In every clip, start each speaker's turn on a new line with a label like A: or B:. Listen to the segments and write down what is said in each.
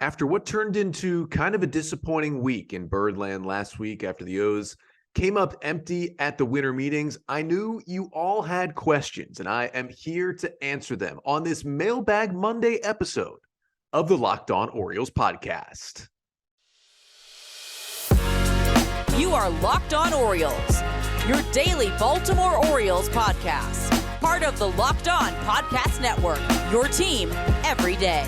A: After what turned into kind of a disappointing week in Birdland last week after the O's came up empty at the winter meetings, I knew you all had questions, and I am here to answer them on this Mailbag Monday episode of the Locked On Orioles podcast.
B: You are Locked On Orioles, your daily Baltimore Orioles podcast. Part of the Locked On Podcast Network, your team every day.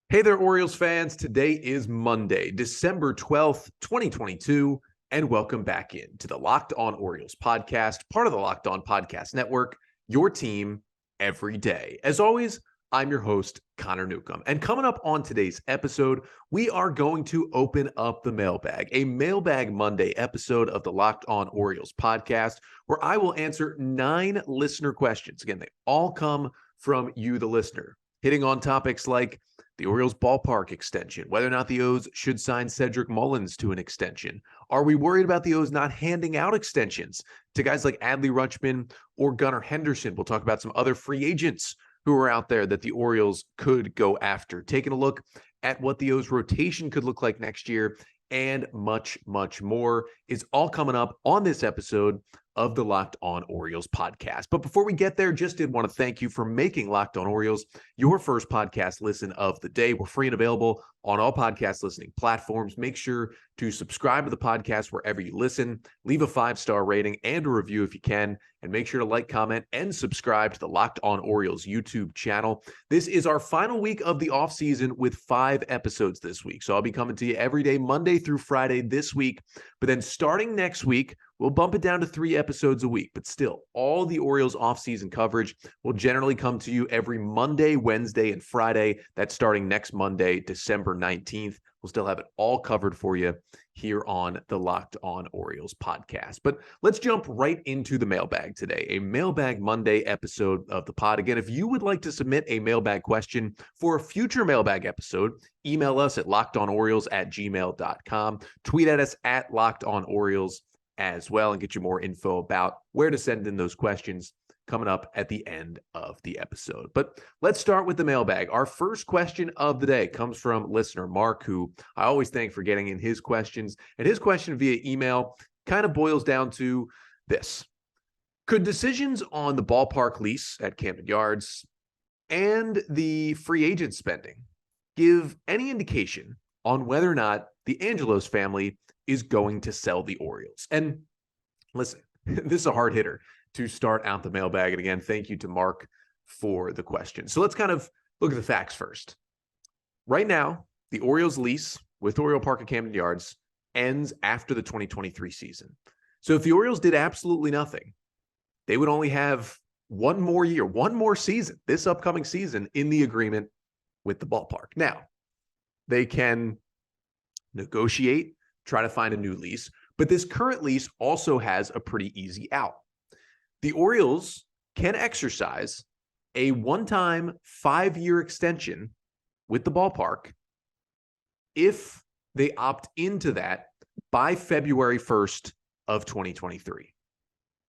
A: Hey there, Orioles fans. Today is Monday, December 12th, 2022, and welcome back into the Locked On Orioles podcast, part of the Locked On Podcast Network, your team every day. As always, I'm your host, Connor Newcomb. And coming up on today's episode, we are going to open up the mailbag, a Mailbag Monday episode of the Locked On Orioles podcast, where I will answer 9 listener questions. Again, they all come from you, the listener, hitting on topics like the Orioles ballpark extension, whether or not the O's should sign Cedric Mullins to an extension. Are we worried about the O's not handing out extensions to guys like Adley Rutschman or Gunnar Henderson? We'll talk about some other free agents who are out there that the Orioles could go after. Taking a look at what the O's rotation could look like next year and much, much more is all coming up on this episode of the Locked On Orioles podcast. But before we get there, just did want to thank you for making Locked On Orioles your first podcast listen of the day. We're free and available on all podcast listening platforms. Make sure to subscribe to the podcast wherever you listen. Leave a 5-star rating and a review if you can. And make sure to like, comment, and subscribe to the Locked On Orioles YouTube channel. This is our final week of the offseason with 5 episodes this week. So I'll be coming to you every day, Monday through Friday this week. But then starting next week, we'll bump it down to 3 episodes a week. But still, all the Orioles offseason coverage will generally come to you every Monday, Wednesday, and Friday. That's starting next Monday, December 19th. We'll still have it all covered for you here on the Locked On Orioles podcast. But let's jump right into the mailbag today, a Mailbag Monday episode of the pod. Again, if you would like to submit a mailbag question for a future mailbag episode, email us at lockedonorioles@gmail.com. Tweet at us at LockedOnOrioles as well and get you more info about where to send in those questions coming up at the end of the episode. But let's start with the mailbag. Our first question of the day comes from listener Mark, who I always thank for getting in his questions. And his question via email kind of boils down to this. Could decisions on the ballpark lease at Camden Yards and the free agent spending give any indication on whether or not the Angelos family is going to sell the Orioles? And listen, this is a hard hitter to start out the mailbag. And again, thank you to Mark for the question. So let's kind of look at the facts first. Right now, the Orioles lease with Oriole Park at Camden Yards ends after the 2023 season. So if the Orioles did absolutely nothing, they would only have one more year, one more season, this upcoming season in the agreement with the ballpark. Now, they can negotiate, try to find a new lease, but this current lease also has a pretty easy out. The Orioles can exercise a one-time 5-year extension with the ballpark if they opt into that by February 1st of 2023.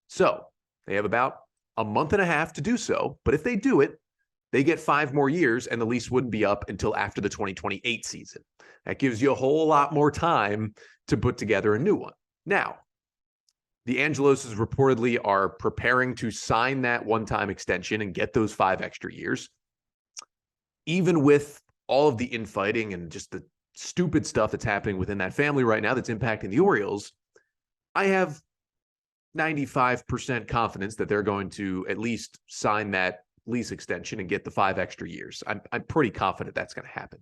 A: So they have about a month and a half to do so, but if they do it, they get 5 more years and the lease wouldn't be up until after the 2028 season. That gives you a whole lot more time to put together a new one. Now, the Angeloses reportedly are preparing to sign that one-time extension and get those 5 extra years. Even with all of the infighting and just the stupid stuff that's happening within that family right now that's impacting the Orioles, I have 95% confidence that they're going to at least sign that lease extension and get the 5 extra years. I'm pretty confident that's going to happen.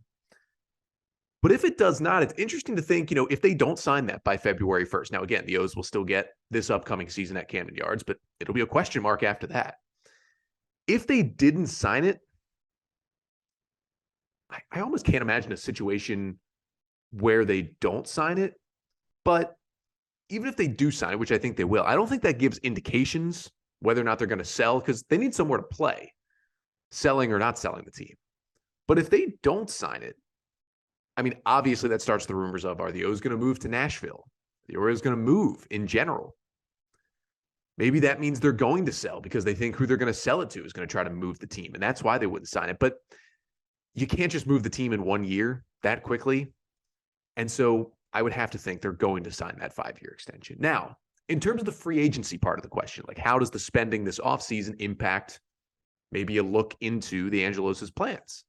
A: But if it does not, it's interesting to think, if they don't sign that by February 1st. Now, again, the O's will still get this upcoming season at Camden Yards, but it'll be a question mark after that. If they didn't sign it, I almost can't imagine a situation where they don't sign it. But even if they do sign it, which I think they will, I don't think that gives indications whether or not they're going to sell, because they need somewhere to play, selling or not selling the team. But if they don't sign it, I mean, obviously that starts the rumors of, are the O's going to move to Nashville? The Orioles going to move in general? Maybe that means they're going to sell because they think who they're going to sell it to is going to try to move the team. And that's why they wouldn't sign it. But you can't just move the team in 1 year that quickly. And so I would have to think they're going to sign that 5-year extension. Now, in terms of the free agency part of the question, like how does the spending this offseason impact maybe a look into the Angelos' plans?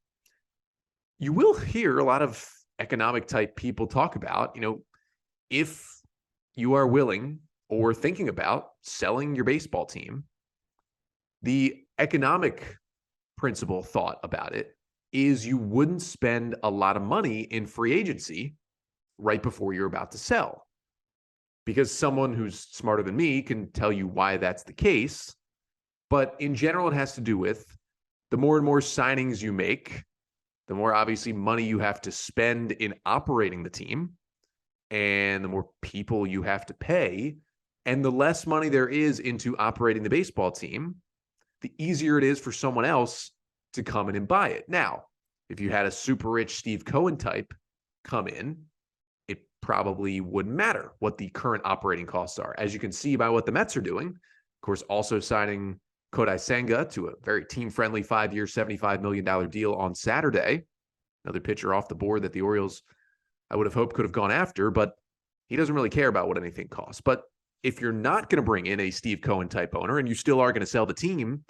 A: You will hear a lot of economic type people talk about, if you are willing or thinking about selling your baseball team, the economic principle thought about it is you wouldn't spend a lot of money in free agency right before you're about to sell. Because someone who's smarter than me can tell you why that's the case. But in general, it has to do with the more and more signings you make, the more obviously money you have to spend in operating the team, and the more people you have to pay, and the less money there is into operating the baseball team, the easier it is for someone else to come in and buy it. Now, if you had a super rich Steve Cohen type come in, it probably wouldn't matter what the current operating costs are. As you can see by what the Mets are doing, of course, also signing Kodai Senga to a very team-friendly 5-year, $75 million deal on Saturday. Another pitcher off the board that the Orioles, I would have hoped, could have gone after, but he doesn't really care about what anything costs. But if you're not going to bring in a Steve Cohen type owner and you still are going to sell the team,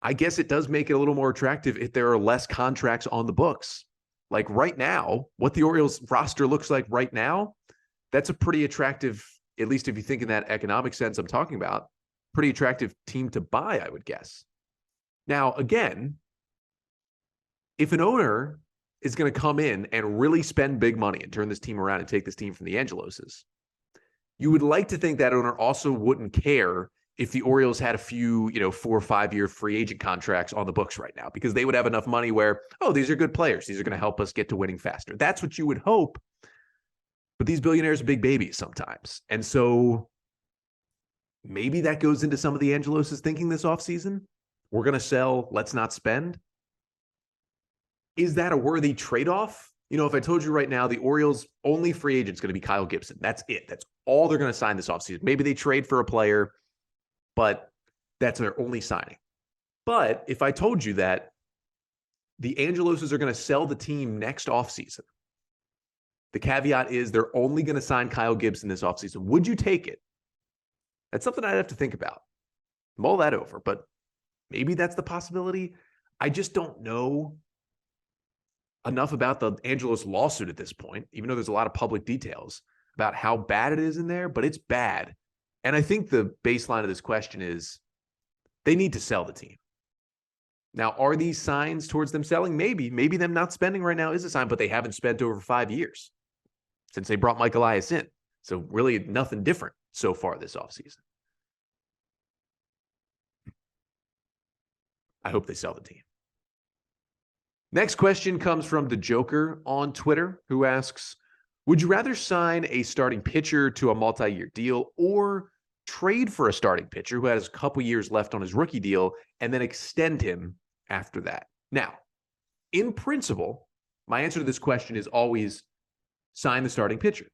A: I guess it does make it a little more attractive if there are less contracts on the books. Like right now, what the Orioles roster looks like right now, that's a pretty attractive, at least if you think in that economic sense I'm talking about, pretty attractive team to buy, I would guess. Now, again, if an owner is going to come in and really spend big money and turn this team around and take this team from the Angeloses, you would like to think that owner also wouldn't care if the Orioles had a few, 4 or 5 year free agent contracts on the books right now, because they would have enough money where, oh, these are good players. These are going to help us get to winning faster. That's what you would hope. But these billionaires are big babies sometimes. And so maybe that goes into some of the Angelos' thinking this offseason. We're going to sell, let's not spend. Is that a worthy trade-off? If I told you right now, the Orioles' only free agent is going to be Kyle Gibson. That's it. That's all they're going to sign this offseason. Maybe they trade for a player, but that's their only signing. But if I told you that the Angeloses are going to sell the team next offseason, the caveat is they're only going to sign Kyle Gibson this offseason, would you take it? That's something I'd have to think about. Mull that over, but maybe that's the possibility. I just don't know enough about the Angelos lawsuit at this point, even though there's a lot of public details about how bad it is in there, but it's bad. And I think the baseline of this question is they need to sell the team. Now, are these signs towards them selling? Maybe them not spending right now is a sign, but they haven't spent over 5 years since they brought Mike Elias in. So really nothing different so far this offseason. I hope they sell the team. Next question comes from the Joker on Twitter, who asks, would you rather sign a starting pitcher to a multi-year deal or trade for a starting pitcher who has a couple years left on his rookie deal and then extend him after that? Now, in principle, my answer to this question is always sign the starting pitcher.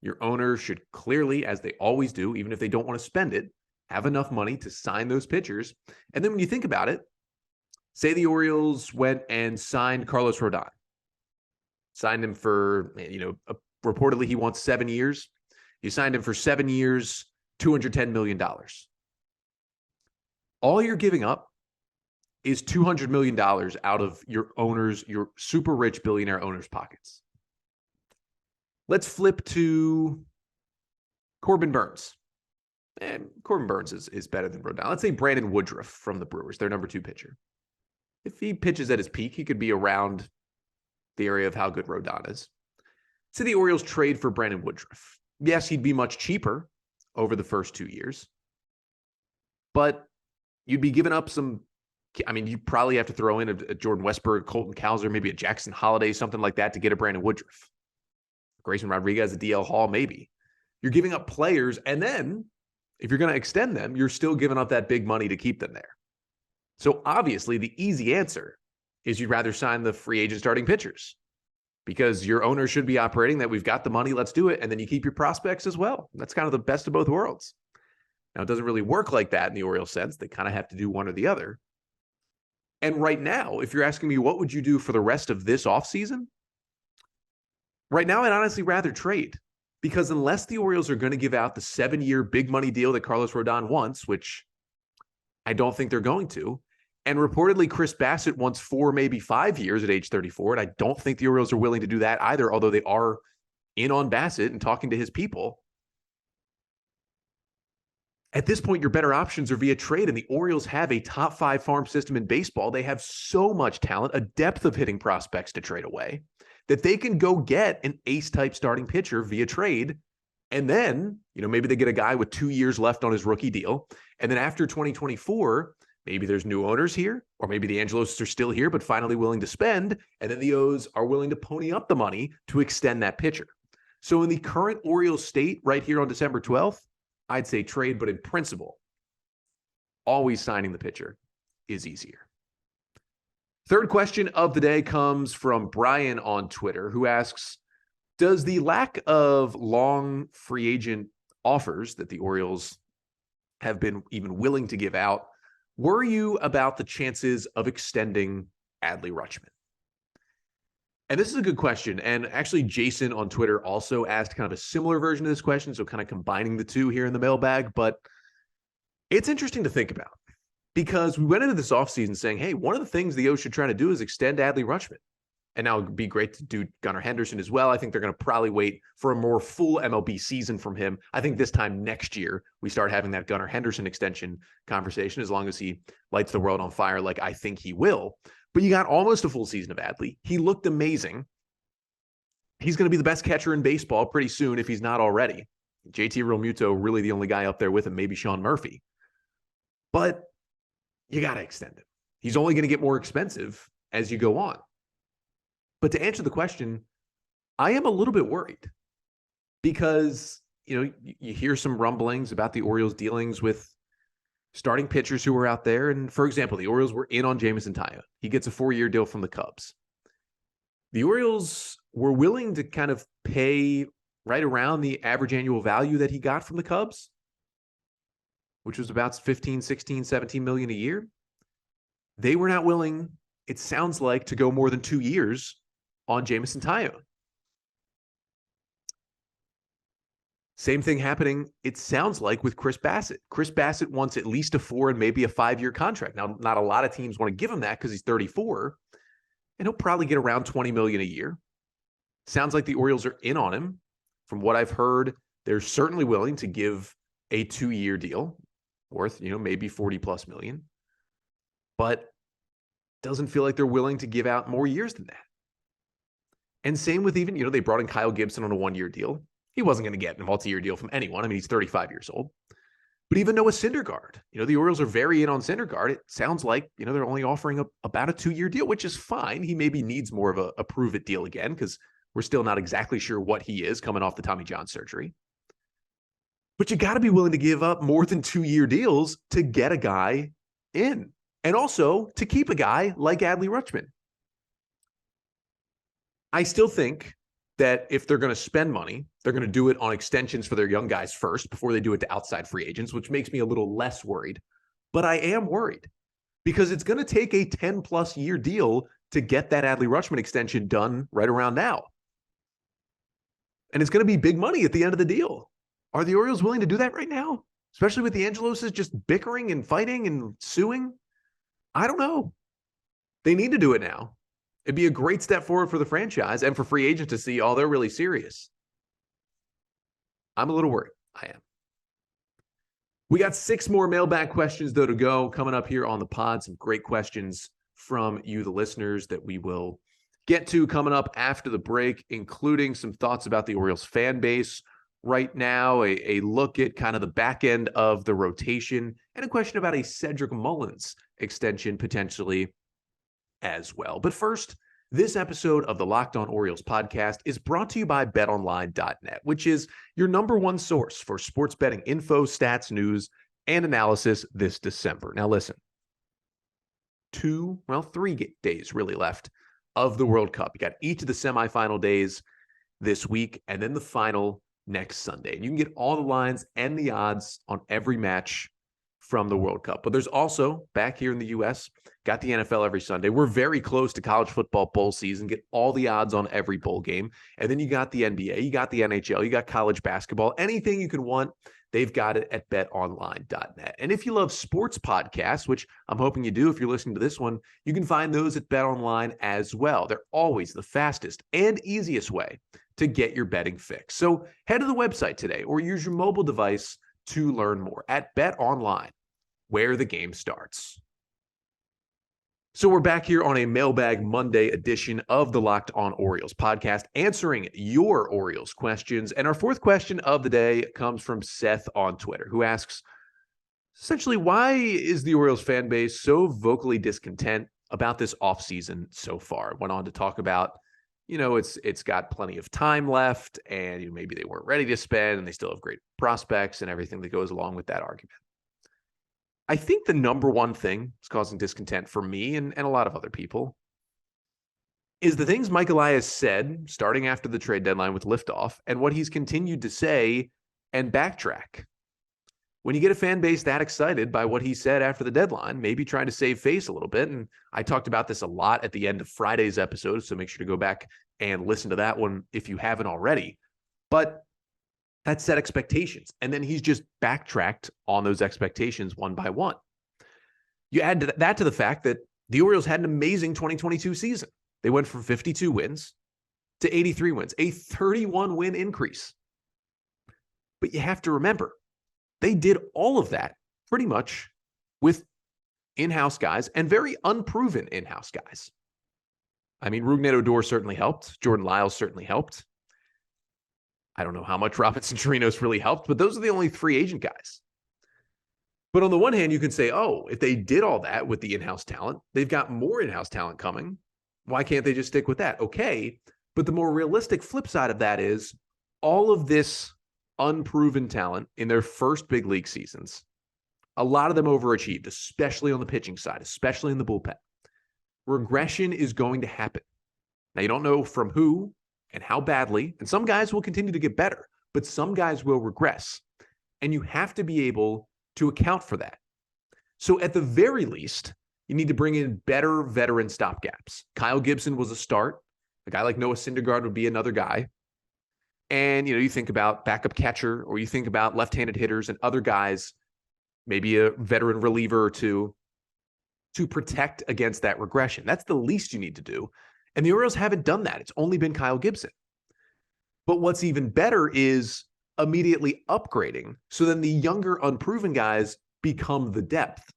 A: Your owner should clearly, as they always do, even if they don't want to spend it, have enough money to sign those pitchers. And then when you think about it, say the Orioles went and signed Carlos Rodon. Signed him for, reportedly he wants 7 years. You signed him for 7 years, $210 million. All you're giving up is $200 million out of your super rich billionaire owners' pockets. Let's flip to Corbin Burns. And Corbin Burns is better than Rodon. Let's say Brandon Woodruff from the Brewers, their number 2 pitcher. If he pitches at his peak, he could be around the area of how good Rodon is. Say the Orioles trade for Brandon Woodruff. Yes, he'd be much cheaper over the first 2 years, but you'd be giving up some. You probably have to throw in a Jordan Westburg, Colton Cowser, maybe a Jackson Holiday, something like that to get a Brandon Woodruff. Grayson Rodriguez, a DL Hall, maybe. You're giving up players, and then if you're going to extend them, you're still giving up that big money to keep them there. So obviously, the easy answer is you'd rather sign the free agent starting pitchers because your owner should be operating that we've got the money, let's do it. And then you keep your prospects as well. That's kind of the best of both worlds. Now, it doesn't really work like that in the Orioles sense. They kind of have to do one or the other. And right now, if you're asking me what would you do for the rest of this offseason, right now I'd honestly rather trade, because unless the Orioles are going to give out the 7-year big money deal that Carlos Rodon wants, which I don't think they're going to, and reportedly Chris Bassett wants 4, maybe 5 years at age 34, and I don't think the Orioles are willing to do that either, although they are in on Bassett and talking to his people. At this point, your better options are via trade, and the Orioles have a top 5 farm system in baseball. They have so much talent, a depth of hitting prospects to trade away, that they can go get an ace-type starting pitcher via trade, and then, maybe they get a guy with 2 years left on his rookie deal, and then after 2024, maybe there's new owners here, or maybe the Angelos are still here, but finally willing to spend, and then the O's are willing to pony up the money to extend that pitcher. So in the current Orioles state right here on December 12th, I'd say trade, but in principle, always signing the pitcher is easier. Third question of the day comes from Brian on Twitter, who asks, does the lack of long free agent offers that the Orioles have been even willing to give out worry you about the chances of extending Adley Rutschman? And this is a good question. And actually, Jason on Twitter also asked kind of a similar version of this question, so kind of combining the two here in the mailbag. But it's interesting to think about, because we went into this offseason saying, hey, one of the things the O's should try to do is extend Adley Rutschman. And now it would be great to do Gunnar Henderson as well. I think they're going to probably wait for a more full MLB season from him. I think this time next year, we start having that Gunnar Henderson extension conversation, as long as he lights the world on fire like I think he will. But you got almost a full season of Adley. He looked amazing. He's going to be the best catcher in baseball pretty soon, if he's not already. JT Realmuto, really the only guy up there with him, maybe Sean Murphy. But you got to extend him. He's only going to get more expensive as you go on. But to answer the question, I am a little bit worried, because, you hear some rumblings about the Orioles' dealings with starting pitchers who were out there. And for example, the Orioles were in on Jameson Taillon. He gets a 4-year deal from the Cubs. The Orioles were willing to kind of pay right around the average annual value that he got from the Cubs, which was about 15, 16, 17 million a year. They were not willing, it sounds like, to go more than 2 years on Jameson Taillon. Same thing happening, it sounds like, with Chris Bassett. Chris Bassett wants at least a 4 and maybe a 5-year contract. Now, not a lot of teams want to give him that because he's 34, and he'll probably get around $20 million a year. Sounds like the Orioles are in on him. From what I've heard, they're certainly willing to give a 2-year deal worth, maybe 40 plus million, but doesn't feel like they're willing to give out more years than that. And same with even, they brought in Kyle Gibson on a 1-year deal. He wasn't going to get a multi-year deal from anyone. I mean, he's 35 years old. But even Noah Syndergaard, the Orioles are very in on Syndergaard. It sounds like, they're only offering about a 2-year deal, which is fine. He maybe needs more of a prove-it deal again, because we're still not exactly sure what he is coming off the Tommy John surgery. But you got to be willing to give up more than 2-year deals to get a guy in, and also to keep a guy like Adley Rutschman. I still think that if they're going to spend money, they're going to do it on extensions for their young guys first before they do it to outside free agents, which makes me a little less worried. But I am worried, because it's going to take a 10-plus year deal to get that Adley Rutschman extension done right around now. And it's going to be big money at the end of the deal. Are the Orioles willing to do that right now? Especially with the Angeloses just bickering and fighting and suing? I don't know. They need to do it now. It'd be a great step forward for the franchise and for free agents to see, they're really serious. I'm a little worried. I am. We got 6 more mailbag questions, though, to go coming up here on the pod. Some great questions from you, the listeners, that we will get to coming up after the break, including some thoughts about the Orioles fan base right now, a look at kind of the back end of the rotation, and a question about a Cedric Mullins extension potentially as well. But first, this episode of the Locked On Orioles podcast is brought to you by betonline.net, which is your #1 source for sports betting info, stats, news, and analysis this December. Now listen, 3 days really left of the World Cup. You got each of the semifinal days this week, and then the final next Sunday. And you can get all the lines and the odds on every match from the World Cup. But there's also, back here in the U.S., got the NFL every Sunday. We're very close to college football bowl season, get all the odds on every bowl game. And then you got the NBA, you got the NHL, you got college basketball, anything you can want, they've got it at betonline.net. And if you love sports podcasts, which I'm hoping you do if you're listening to this one, you can find those at BetOnline as well. They're always the fastest and easiest way to get your betting fix. So head to the website today or use your mobile device to learn more at BetOnline, where the game starts. So we're back here on a Mailbag Monday edition of the Locked On Orioles podcast, answering your Orioles questions. And our fourth question of the day comes from Seth on Twitter, who asks, essentially, why is the Orioles fan base so vocally discontent about this offseason so far? Went on to talk about, it's got plenty of time left, and maybe they weren't ready to spend, and they still have great prospects and everything that goes along with that argument. I think the number one thing that's causing discontent for me and a lot of other people is the things Mike Elias said starting after the trade deadline with liftoff and what he's continued to say and backtrack. When you get a fan base that excited by what he said after the deadline, maybe trying to save face a little bit. And I talked about this a lot at the end of Friday's episode, so make sure to go back and listen to that one if you haven't already. But that set expectations. And then he's just backtracked on those expectations one by one. You add that to the fact that the Orioles had an amazing 2022 season. They went from 52 wins to 83 wins, a 31-win increase. But you have to remember, they did all of that pretty much with in-house guys and very unproven in-house guys. I mean, Rougned Odor certainly helped. Jordan Lyles certainly helped. I don't know how much Robinson Chirinos really helped, but those are the only free agent guys. But on the one hand, you can say, oh, if they did all that with the in-house talent, they've got more in-house talent coming. Why can't they just stick with that? Okay, but the more realistic flip side of that is all of this unproven talent in their first big league seasons, a lot of them overachieved, especially on the pitching side, especially in the bullpen. Regression is going to happen. Now, you don't know from who and how badly, and some guys will continue to get better, but some guys will regress. And you have to be able to account for that. So at the very least, you need to bring in better veteran stopgaps. Kyle Gibson was a start. A guy like Noah Syndergaard would be another guy. And, you think about backup catcher, or you think about left-handed hitters and other guys, maybe a veteran reliever or two, to protect against that regression. That's the least you need to do. And the Orioles haven't done that. It's only been Kyle Gibson. But what's even better is immediately upgrading. So then the younger, unproven guys become the depth.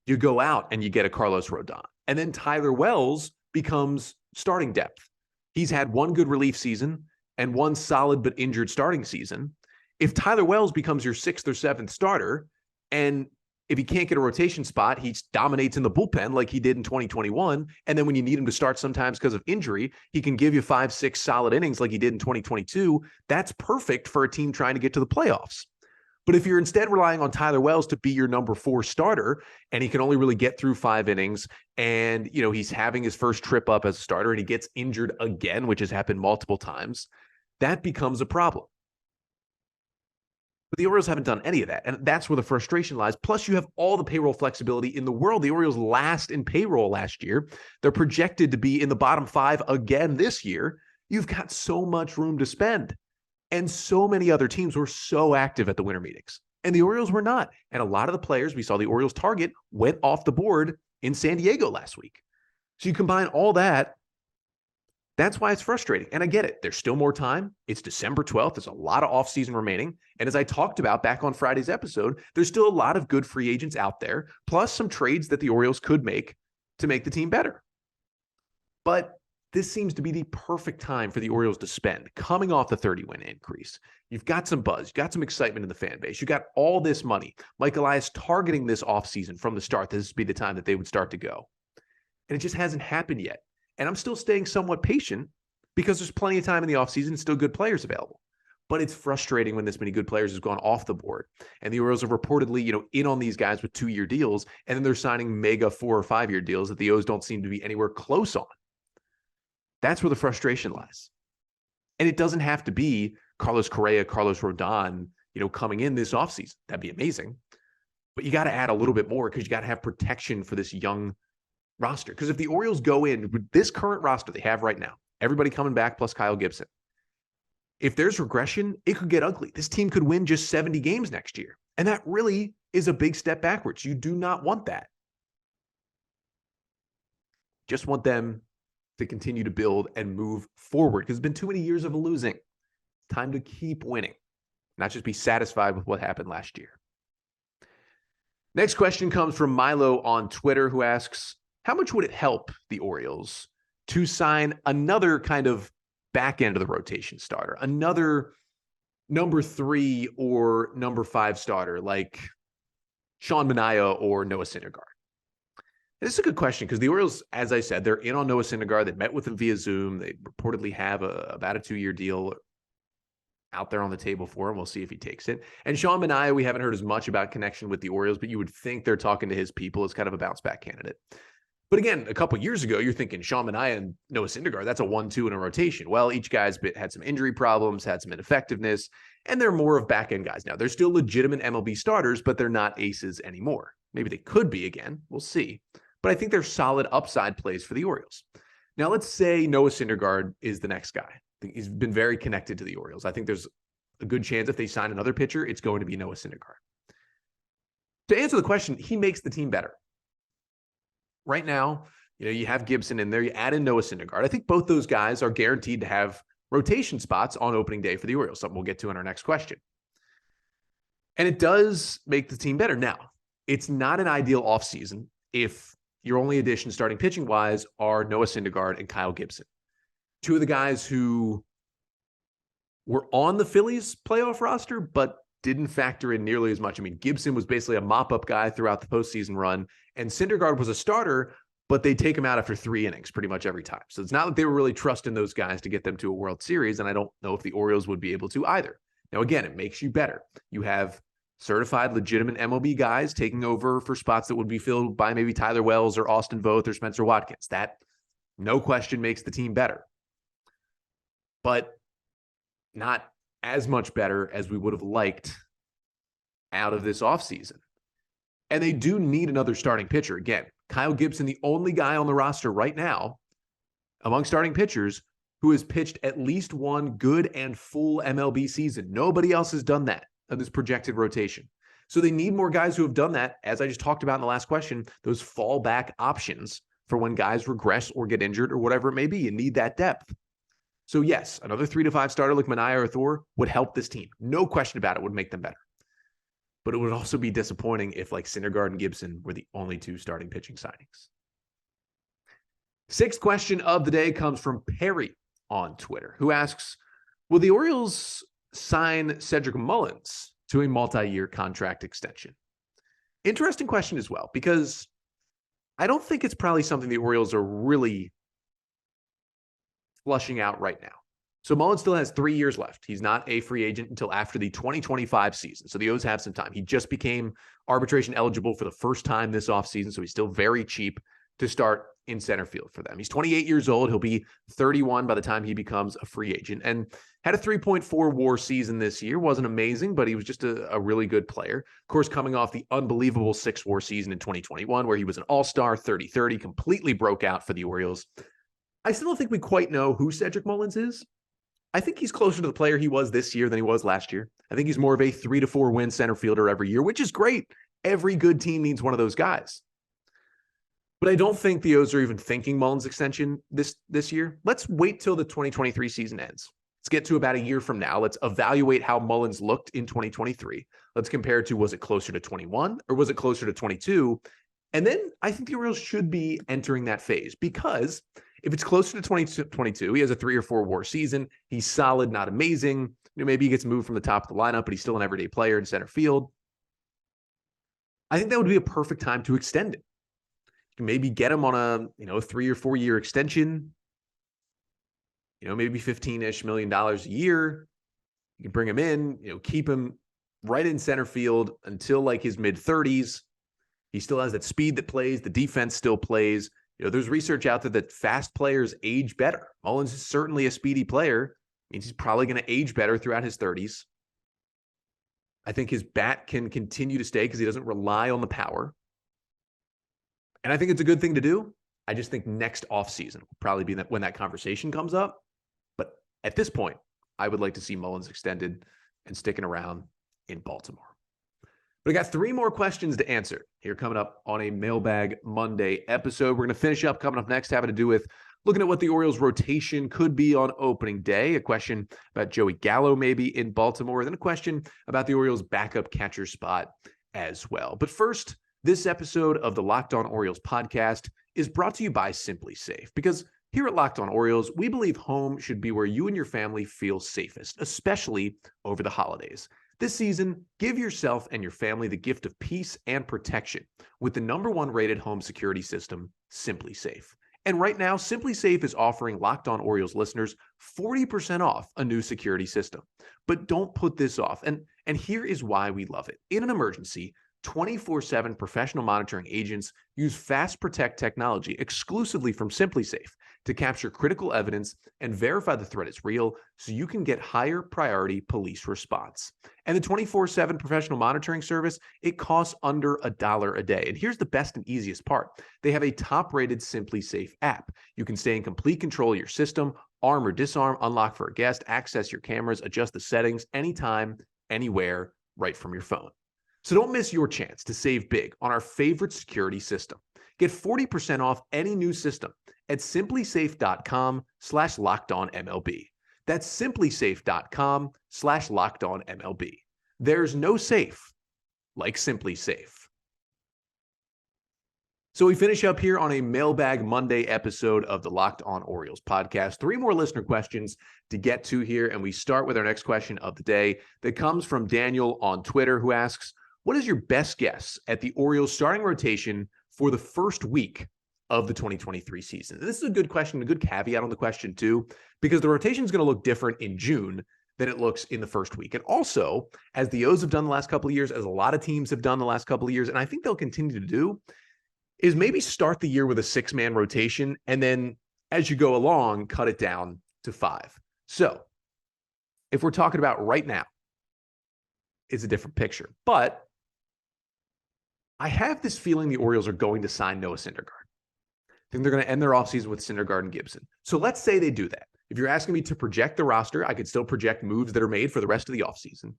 A: You go out and you get a Carlos Rodon. And then Tyler Wells becomes starting depth. He's had one good relief season and one solid but injured starting season. If Tyler Wells becomes your sixth or seventh starter, and if he can't get a rotation spot, he dominates in the bullpen like he did in 2021. And then when you need him to start sometimes because of injury, he can give you 5-6 solid innings like he did in 2022. That's perfect for a team trying to get to the playoffs. But if you're instead relying on Tyler Wells to be your number 4 starter, and he can only really get through 5 innings, and he's having his first trip up as a starter and he gets injured again, which has happened multiple times, that becomes a problem. But the Orioles haven't done any of that, and that's where the frustration lies. Plus, you have all the payroll flexibility in the world. The Orioles last in payroll last year. They're projected to be in the bottom 5 again this year. You've got so much room to spend. And so many other teams were so active at the winter meetings, and the Orioles were not. And a lot of the players we saw the Orioles target went off the board in San Diego last week. So you combine all that, that's why it's frustrating. And I get it. There's still more time. It's December 12th. There's a lot of offseason remaining. And as I talked about back on Friday's episode, there's still a lot of good free agents out there, plus some trades that the Orioles could make to make the team better. But this seems to be the perfect time for the Orioles to spend, coming off the 30-win increase. You've got some buzz. You've got some excitement in the fan base. You got all this money. Mike Elias targeting this offseason from the start. This would be the time that they would start to go. And it just hasn't happened yet. And I'm still staying somewhat patient because there's plenty of time in the offseason and still good players available. But it's frustrating when this many good players have gone off the board. And the Orioles are reportedly, in on these guys with 2-year deals, and then they're signing mega 4 or 5-year deals that the O's don't seem to be anywhere close on. That's where the frustration lies. And it doesn't have to be Carlos Correa, Carlos Rodon, coming in this offseason. That'd be amazing. But you got to add a little bit more because you got to have protection for this young roster. Because if the Orioles go in with this current roster they have right now, everybody coming back plus Kyle Gibson, if there's regression, it could get ugly. This team could win just 70 games next year. And that really is a big step backwards. You do not want that. Just want them to continue to build and move forward because it's been too many years of losing. Time to keep winning, not just be satisfied with what happened last year. Next question comes from Milo on Twitter, who asks, how much would it help the Orioles to sign another kind of back end of the rotation starter, another number 3 or number 5 starter like Sean Manaea or Noah Syndergaard? This is a good question because the Orioles, as I said, they're in on Noah Syndergaard. They met with him via Zoom. They reportedly have about a 2-year deal out there on the table for him. We'll see if he takes it. And Sean Manaea, we haven't heard as much about connection with the Orioles, but you would think they're talking to his people as kind of a bounce back candidate. But again, a couple years ago, you're thinking Sean Manaea and Noah Syndergaard, that's a 1-2 in a rotation. Well, each guy's had some injury problems, had some ineffectiveness, and they're more of back-end guys now. They're still legitimate MLB starters, but they're not aces anymore. Maybe they could be again. We'll see. But I think they're solid upside plays for the Orioles. Now, let's say Noah Syndergaard is the next guy. I think he's been very connected to the Orioles. I think there's a good chance if they sign another pitcher, it's going to be Noah Syndergaard. To answer the question, he makes the team better. Right now, you have Gibson in there. You add in Noah Syndergaard. I think both those guys are guaranteed to have rotation spots on opening day for the Orioles, something we'll get to in our next question. And it does make the team better. Now, it's not an ideal offseason if your only additions starting pitching-wise are Noah Syndergaard and Kyle Gibson. Two of the guys who were on the Phillies playoff roster, but didn't factor in nearly as much. I mean, Gibson was basically a mop-up guy throughout the postseason run, and Syndergaard was a starter, but they take him out after 3 innings pretty much every time. So it's not like they were really trusting those guys to get them to a World Series, and I don't know if the Orioles would be able to either. Now, again, it makes you better. You have certified, legitimate MLB guys taking over for spots that would be filled by maybe Tyler Wells or Austin Voth or Spencer Watkins. That, no question, makes the team better. But not as much better as we would have liked out of this offseason. And they do need another starting pitcher. Again, Kyle Gibson, the only guy on the roster right now among starting pitchers who has pitched at least one good and full MLB season. Nobody else has done that of this projected rotation. So they need more guys who have done that, as I just talked about in the last question, those fallback options for when guys regress or get injured or whatever it may be. You need that depth. So yes, another 3 to 5 starter like Manaea or Thor would help this team. No question about it, would make them better. But it would also be disappointing if like Syndergaard and Gibson were the only 2 starting pitching signings. 6th question of the day comes from Perry on Twitter, who asks, will the Orioles sign Cedric Mullins to a multi-year contract extension? Interesting question as well, because I don't think it's probably something the Orioles are really flushing out right now. So Mullins still has 3 years left. He's not a free agent until after the 2025 season. So the O's have some time. He just became arbitration eligible for the first time this offseason, so he's still very cheap to start in center field for them. He's 28 years old. He'll be 31 by the time he becomes a free agent, and had a 3.4 WAR season this year. Wasn't amazing, but he was just a really good player. Of course, coming off the unbelievable 6 WAR season in 2021, where he was an all-star, 30-30, completely broke out for the Orioles. I still don't think we quite know who Cedric Mullins is. I think he's closer to the player he was this year than he was last year. I think he's more of a 3 to 4 win center fielder every year, which is great. Every good team needs one of those guys. But I don't think the O's are even thinking Mullins extension this year. Let's wait till the 2023 season ends. Let's get to about a year from now. Let's evaluate how Mullins looked in 2023. Let's compare to, was it closer to 21 or was it closer to 22? And then I think the Orioles should be entering that phase, because if it's closer to 2022, he has a 3 or 4 WAR season. He's solid, not amazing. Maybe he gets moved from the top of the lineup, but he's still an everyday player in center field. I think that would be a perfect time to extend it. You can maybe get him on a 3 or 4 year extension. Maybe $15-ish million a year. You can bring him in, keep him right in center field until like his mid-30s. He still has that speed that plays. The defense still plays. There's research out there that fast players age better. Mullins is certainly a speedy player. Means he's probably going to age better throughout his 30s. I think his bat can continue to stay because he doesn't rely on the power. And I think it's a good thing to do. I just think next offseason will probably be when that conversation comes up. But at this point, I would like to see Mullins extended and sticking around in Baltimore. But I got 3 more questions to answer here coming up on a Mailbag Monday episode. We're going to finish up coming up next, having to do with looking at what the Orioles rotation could be on opening day, a question about Joey Gallo maybe in Baltimore, then a question about the Orioles backup catcher spot as well. But first, this episode of the Locked On Orioles podcast is brought to you by Simply Safe, because here at Locked On Orioles, we believe home should be where you and your family feel safest, especially over the holidays. This season, give yourself and your family the gift of peace and protection with the #1 rated home security system, Simply Safe. And right now, Simply Safe is offering Locked On Orioles listeners 40% off a new security system. But don't put this off. And here is why we love it. In an emergency, 24/7 professional monitoring agents use Fast Protect technology exclusively from Simply Safe to capture critical evidence and verify the threat is real so you can get higher priority police response. And the 24/7 professional monitoring service, it costs under $1 a day. And here's the best and easiest part. They have a top-rated Simply Safe app. You can stay in complete control of your system, arm or disarm, unlock for a guest, access your cameras, adjust the settings anytime, anywhere, right from your phone. So don't miss your chance to save big on our favorite security system. Get 40% off any new system at simplysafe.com/lockedonmlb. That's simplysafe.com/lockedonmlb. There's no safe like Simply Safe. So we finish up here on a Mailbag Monday episode of the Locked On Orioles podcast. 3 more listener questions to get to here, and we start with our next question of the day that comes from Daniel on Twitter, who asks, what is your best guess at the Orioles starting rotation for the first week of the 2023 season? And this is a good question, a good caveat on the question too, because the rotation is going to look different in June than it looks in the first week. And also, as the O's have done the last couple of years, as a lot of teams have done the last couple of years, and I think they'll continue to do, is maybe start the year with a 6-man rotation, and then as you go along, cut it down to 5. So if we're talking about right now, it's a different picture. But I have this feeling the Orioles are going to sign Noah Syndergaard. I think they're going to end their offseason with Syndergaard and Gibson. So let's say they do that. If you're asking me to project the roster, I could still project moves that are made for the rest of the offseason.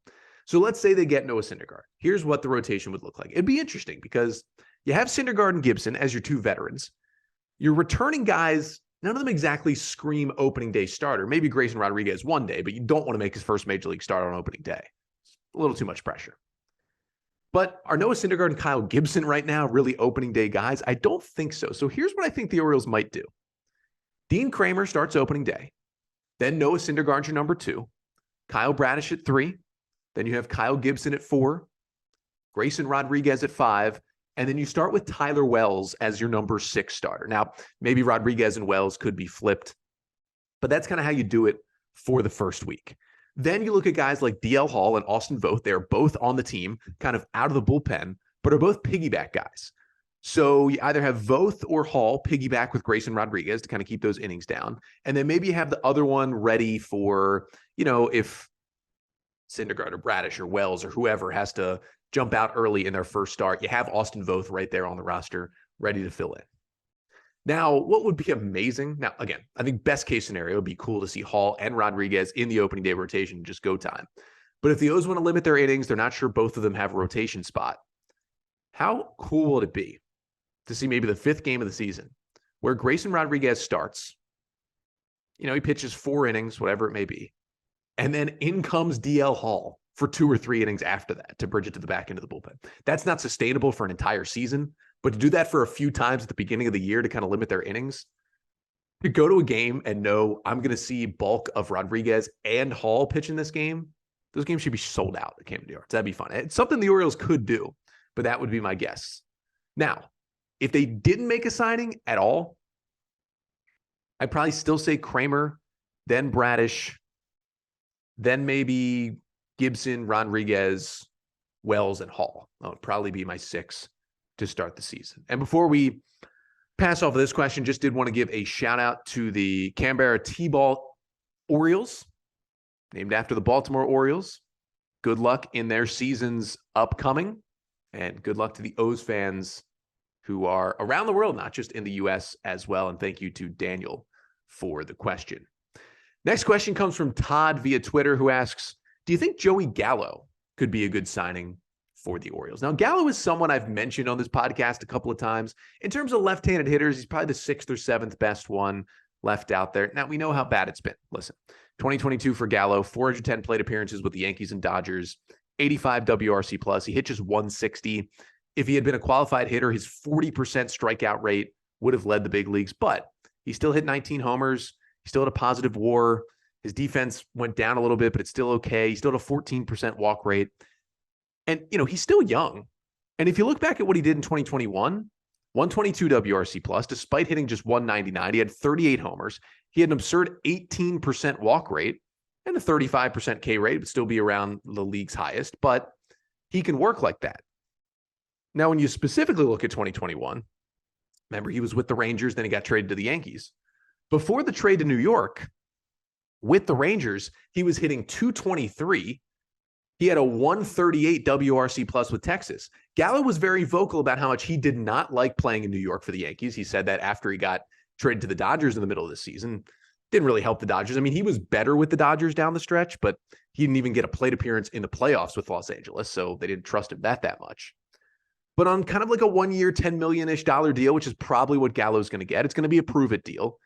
A: So let's say they get Noah Syndergaard. Here's what the rotation would look like. It'd be interesting because you have Syndergaard and Gibson as your 2 veterans. You're returning guys, none of them exactly scream opening day starter. Maybe Grayson Rodriguez one day, but you don't want to make his first major league start on opening day. It's a little too much pressure. But are Noah Syndergaard and Kyle Gibson right now really opening day guys? I don't think so. So here's what I think the Orioles might do. Dean Kramer starts opening day. Then Noah Syndergaard's your number 2. Kyle Bradish at 3. Then you have Kyle Gibson at 4. Grayson Rodriguez at 5. And then you start with Tyler Wells as your number 6 starter. Now, maybe Rodriguez and Wells could be flipped, but that's kind of how you do it for the first week. Then you look at guys like DL Hall and Austin Voth. They're both on the team, kind of out of the bullpen, but are both piggyback guys. So you either have Voth or Hall piggyback with Grayson Rodriguez to kind of keep those innings down. And then maybe you have the other one ready for, if Syndergaard or Bradish or Wells or whoever has to jump out early in their first start, you have Austin Voth right there on the roster ready to fill in. Now, what would be amazing? Now, again, I think best case scenario would be cool to see Hall and Rodriguez in the opening day rotation, just go time. But if the O's want to limit their innings, they're not sure both of them have a rotation spot. How cool would it be to see maybe the 5th game of the season where Grayson Rodriguez starts, he pitches 4 innings, whatever it may be, and then in comes DL Hall for 2 or 3 innings after that to bridge it to the back end of the bullpen. That's not sustainable for an entire season. But to do that for a few times at the beginning of the year to kind of limit their innings, to go to a game and know I'm going to see bulk of Rodriguez and Hall pitch in this game, those games should be sold out at Camden Yards. That'd be fun. It's something the Orioles could do, but that would be my guess. Now, if they didn't make a signing at all, I'd probably still say Kramer, then Bradish, then maybe Gibson, Rodriguez, Wells, and Hall. That would probably be my 6 to start the season. And before we pass off of this question, just did want to give a shout out to the Canberra T-Ball Orioles, named after the Baltimore Orioles. good luck in their seasons upcoming, and good luck to the O's fans who are around the world, not just in the U.S. as well. And thank you to Daniel for the question. Next question comes from Todd via Twitter, who asks, do you think Joey Gallo could be a good signing for the Orioles? Now, Gallo is someone I've mentioned on this podcast a couple of times. In terms of left-handed hitters, he's probably the 6th or 7th best one left out there. Now, we know how bad it's been. Listen, 2022 for Gallo, 410 plate appearances with the Yankees and Dodgers, 85 WRC plus. He hit just 160. If he had been a qualified hitter, his 40% strikeout rate would have led the big leagues, but he still hit 19 homers. He still had a positive WAR. His defense went down a little bit, but it's still okay. He still had a 14% walk rate. And, he's still young. And if you look back at what he did in 2021, 122 WRC plus, despite hitting just 199, he had 38 homers. He had an absurd 18% walk rate and a 35% K rate. It would still be around the league's highest, but he can work like that. Now, when you specifically look at 2021, remember he was with the Rangers, then he got traded to the Yankees. Before the trade to New York, with the Rangers, he was hitting 223. He had a 138 WRC plus with Texas. Gallo was very vocal about how much he did not like playing in New York for the Yankees. He said that after he got traded to the Dodgers in the middle of the season. Didn't really help the Dodgers. I mean, he was better with the Dodgers down the stretch, but he didn't even get a plate appearance in the playoffs with Los Angeles, so they didn't trust him that much. But on kind of like a 1-year, $10 million-ish deal, which is probably what Gallo's going to get, it's going to be a prove-it deal.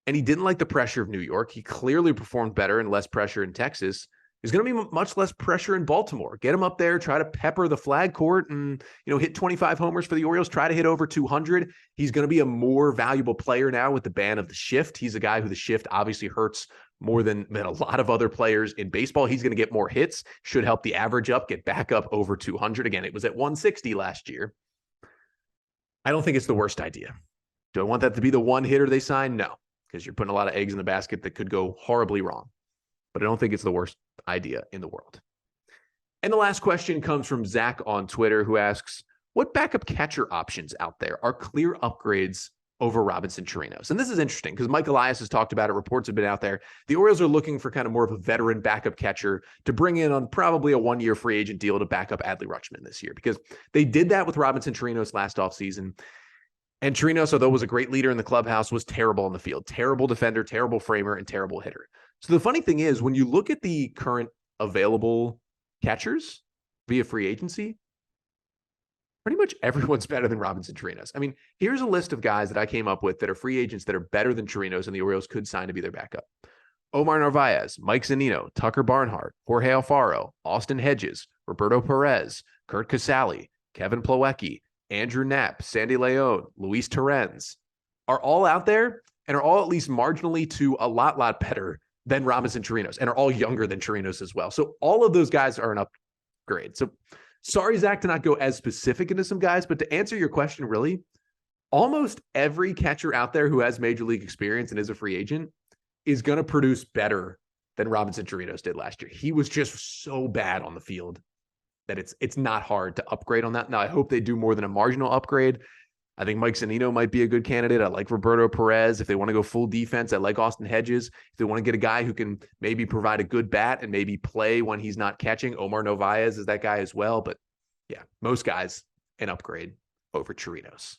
A: And he didn't like the pressure of New York. He clearly performed better and less pressure in Texas. There's going to be much less pressure in Baltimore. Get him up there, try to pepper the flag court and, hit 25 homers for the Orioles, try to hit over 200. He's going to be a more valuable player now with the ban of the shift. He's a guy who the shift obviously hurts more than a lot of other players in baseball. He's going to get more hits, should help the average up, get back up over 200. Again, it was at 160 last year. I don't think it's the worst idea. Do I want that to be the one hitter they sign? No, because you're putting a lot of eggs in the basket that could go horribly wrong. But I don't think it's the worst idea in the world. And the last question comes from Zach on Twitter, who asks, what backup catcher options out there are clear upgrades over Robinson Chirinos? And this is interesting because Mike Elias has talked about it. Reports have been out there. The Orioles are looking for kind of more of a veteran backup catcher to bring in on probably a 1-year free agent deal to back up Adley Rutschman this year, because they did that with Robinson Chirinos last offseason. And Chirinos, although was a great leader in the clubhouse, was terrible on the field. Terrible defender, terrible framer, and terrible hitter. So the funny thing is, when you look at the current available catchers via free agency, pretty much everyone's better than Robinson Chirinos. I mean, here's a list of guys that I came up with that are free agents that are better than Chirinos and the Orioles could sign to be their backup. Omar Narvaez, Mike Zunino, Tucker Barnhart, Jorge Alfaro, Austin Hedges, Roberto Perez, Kurt Casale, Kevin Plawecki, Andrew Knapp, Sandy Leon, Luis Torrens are all out there and are all at least marginally to a lot better than Robinson Chirinos and are all younger than Chirinos as well. So all of those guys are an upgrade. So sorry, Zach, to not go as specific into some guys, but to answer your question, really, almost every catcher out there who has major league experience and is a free agent is going to produce better than Robinson Chirinos did last year. He was just so bad on the field that it's not hard to upgrade on that. Now, I hope they do more than a marginal upgrade. I think Mike Zunino might be a good candidate. I like Roberto Perez. If they want to go full defense, I like Austin Hedges. If they want to get a guy who can maybe provide a good bat and maybe play when he's not catching, Omar Narvaez is that guy as well. But yeah, most guys an upgrade over Chirinos.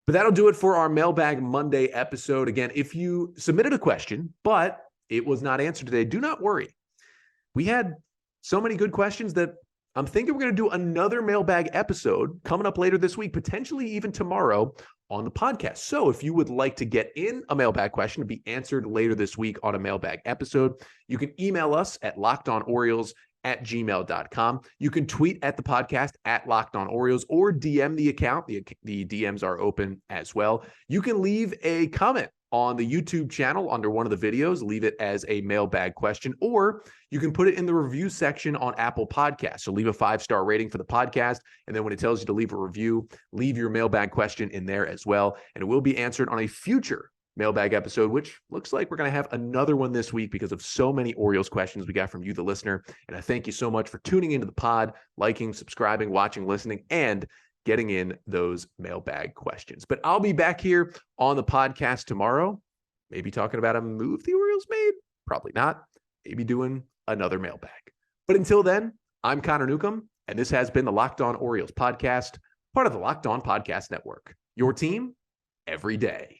A: But that'll do it for our Mailbag Monday episode. Again, if you submitted a question, but it was not answered today, do not worry. We had so many good questions that I'm thinking we're going to do another mailbag episode coming up later this week, potentially even tomorrow on the podcast. So if you would like to get in a mailbag question to be answered later this week on a mailbag episode, you can email us at lockedonorioles@gmail.com. You can tweet at the podcast at LockedOnOrioles or DM the account. The DMs are open as well. You can leave a comment on the YouTube channel under one of the videos, leave it as a mailbag question, or you can put it in the review section on Apple Podcasts. So leave a 5-star rating for the podcast. And then when it tells you to leave a review, leave your mailbag question in there as well. And it will be answered on a future mailbag episode, which looks like we're going to have another one this week because of so many Orioles questions we got from you, the listener. And I thank you so much for tuning into the pod, liking, subscribing, watching, listening, and getting in those mailbag questions. But I'll be back here on the podcast tomorrow, maybe talking about a move the Orioles made. Probably not. Maybe doing another mailbag. But until then, I'm Connor Newcomb, and this has been the Locked On Orioles podcast, part of the Locked On Podcast Network. Your team every day.